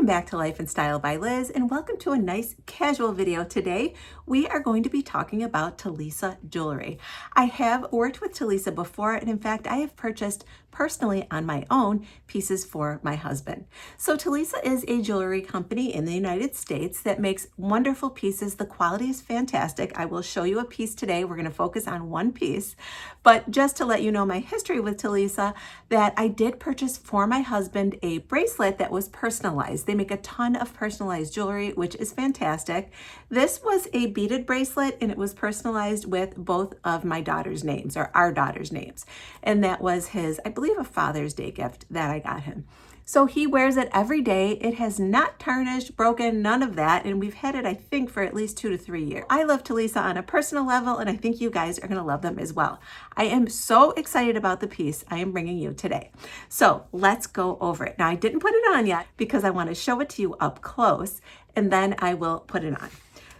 Welcome back to Life and Style by Liz, and welcome to a nice casual video. Today we are going to be talking about Talisa jewelry. I have worked with Talisa before, and in fact I have purchased personally on my own pieces for my husband. So Talisa is a jewelry company in the United States that makes wonderful pieces. The quality is fantastic. I will show you a piece today. We're going to focus on one piece, but just to let you know my history with Talisa, that I did purchase for my husband a bracelet that was personalized. They make a ton of personalized jewelry, which is fantastic. This was a beaded bracelet, and it was personalized with both of my daughter's names, or our daughter's names. And that was his, I believe, a Father's Day gift that I got him. So he wears it every day. It has not tarnished, broken, none of that. And we've had it, I think, for at least 2 to 3 years. I love Talisa on a personal level, and I think you guys are going to love them as well. I am so excited about the piece I am bringing you today. So let's go over it. Now, I didn't put it on yet because I want to show it to you up close, and then I will put it on.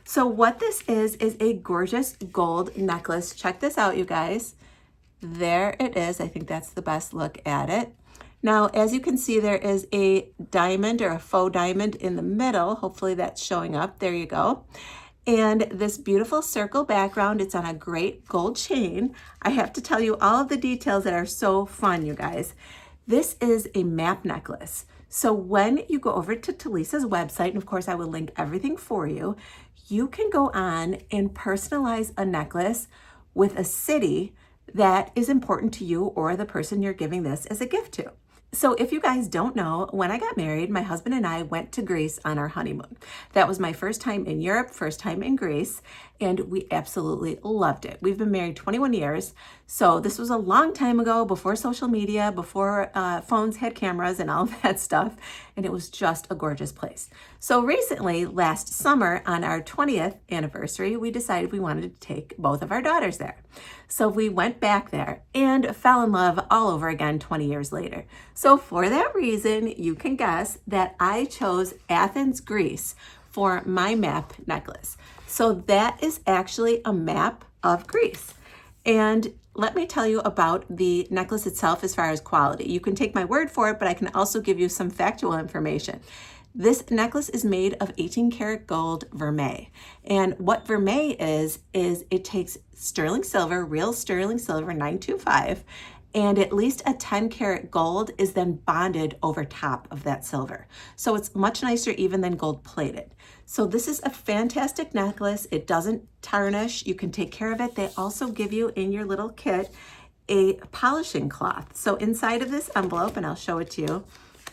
So what this is a gorgeous gold necklace. Check this out, you guys. There it is. I think that's the best look at it. Now, as you can see, there is a diamond or a faux diamond in the middle. Hopefully that's showing up. There you go. And this beautiful circle background. It's on a great gold chain. I have to tell you all of the details that are so fun, you guys. This is a map necklace. So when you go over to Talisa's website, and of course I will link everything for you, you can go on and personalize a necklace with a city that is important to you or the person you're giving this as a gift to. So if you guys don't know, when I got married, my husband and I went to Greece on our honeymoon. That was my first time in Europe, first time in Greece, and we absolutely loved it. We've been married 21 years, so this was a long time ago, before social media, before phones had cameras and all of that stuff, and it was just a gorgeous place. So recently, last summer, on our 20th anniversary, we decided we wanted to take both of our daughters there. So we went back there and fell in love all over again 20 years later. So for that reason, you can guess that I chose Athens, Greece for my map necklace. So that is actually a map of Greece. And let me tell you about the necklace itself as far as quality. You can take my word for it, but I can also give you some factual information. This necklace is made of 18 karat gold vermeil. And what vermeil is it takes sterling silver, real sterling silver, 925, and at least a 10 karat gold is then bonded over top of that silver. So it's much nicer even than gold plated. So this is a fantastic necklace. It doesn't tarnish. You can take care of it. They also give you in your little kit a polishing cloth. So inside of this envelope, and I'll show it to you,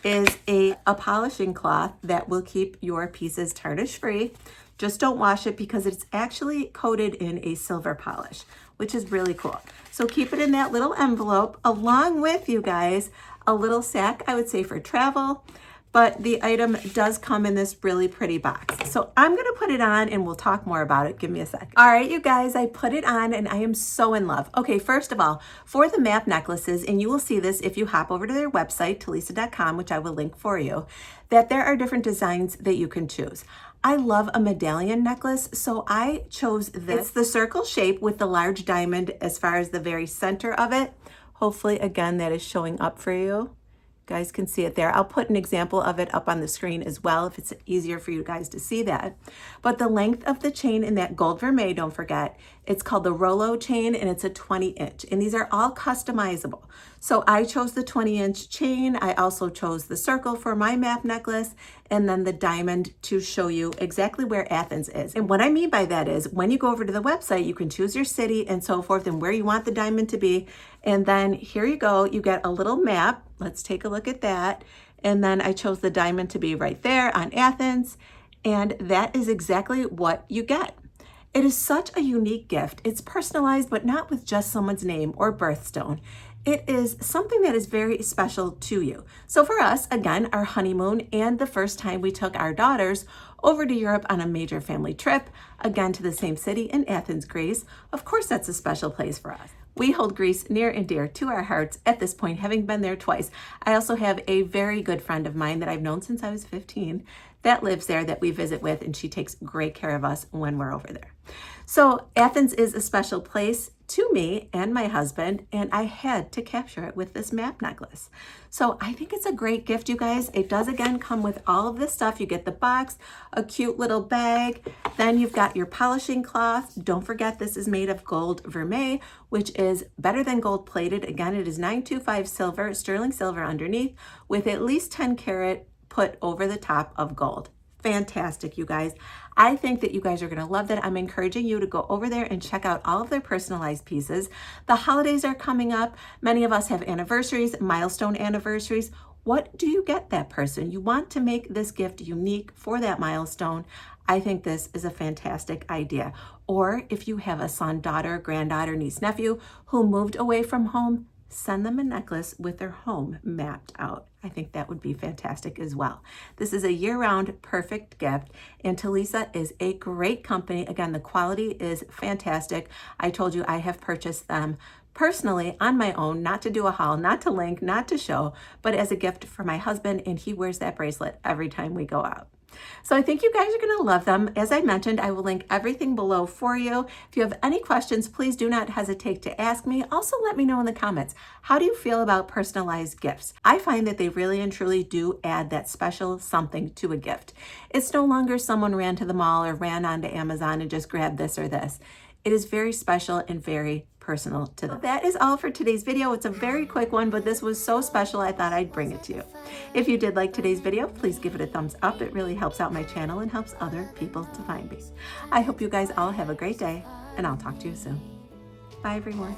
is a polishing cloth that will keep your pieces tarnish free. Just don't wash it because it's actually coated in a silver polish, which is really cool. So keep it in that little envelope along with, you guys, a little sack, I would say, for travel. But the item does come in this really pretty box. So I'm gonna put it on and we'll talk more about it. Give me a sec. All right, you guys, I put it on and I am so in love. Okay, first of all, for the map necklaces, and you will see this if you hop over to their website, talisa.com, which I will link for you, that there are different designs that you can choose. I love a medallion necklace, so I chose this. It's the circle shape with the large diamond as far as the very center of it. Hopefully, again, that is showing up for you. Guys can see it there. I'll put an example of it up on the screen as well if it's easier for you guys to see that. But the length of the chain in that gold vermeil, don't forget, it's called the Rollo chain and it's a 20-inch. And these are all customizable. So I chose the 20-inch chain. I also chose the circle for my map necklace and then the diamond to show you exactly where Athens is. And what I mean by that is when you go over to the website, you can choose your city and so forth and where you want the diamond to be. And then here you go, you get a little map. Let's take a look at that. And then I chose the diamond to be right there on Athens. And that is exactly what you get. It is such a unique gift. It's personalized, but not with just someone's name or birthstone. It is something that is very special to you. So for us, again, our honeymoon and the first time we took our daughters over to Europe on a major family trip, again to the same city in Athens, Greece. Of course, that's a special place for us. We hold Greece near and dear to our hearts at this point, having been there twice. I also have a very good friend of mine that I've known since I was 15 that lives there that we visit with, and she takes great care of us when we're over there. So Athens is a special place to me and my husband, and I had to capture it with this map necklace. So I think it's a great gift, you guys. It does again come with all of this stuff. You get the box, a cute little bag, then you've got your polishing cloth. Don't forget this is made of gold vermeil, which is better than gold plated. Again, it is 925 silver, sterling silver underneath, with at least 10 karat put over the top of gold. Fantastic, you guys. I think that you guys are going to love that. I'm encouraging you to go over there and check out all of their personalized pieces. The holidays are coming up. Many of us have anniversaries, milestone anniversaries. What do you get that person? You want to make this gift unique for that milestone. I think this is a fantastic idea. Or if you have a son, daughter, granddaughter, niece, nephew who moved away from home, send them a necklace with their home mapped out. I think that would be fantastic as well. This is a year-round perfect gift, and Talisa is a great company. Again, the quality is fantastic. I told you I have purchased them personally on my own, not to do a haul, not to link, not to show, but as a gift for my husband, and he wears that bracelet every time we go out. So I think you guys are going to love them. As I mentioned, I will link everything below for you. If you have any questions, please do not hesitate to ask me. Also, let me know in the comments, how do you feel about personalized gifts? I find that they really and truly do add that special something to a gift. It's no longer someone ran to the mall or ran onto Amazon and just grabbed this or this. It is very special and very personal to them. So that is all for today's video. It's a very quick one, but this was so special I thought I'd bring it to you. If you did like today's video, please give it a thumbs up. It really helps out my channel and helps other people to find me. I hope you guys all have a great day, and I'll talk to you soon. Bye, everyone.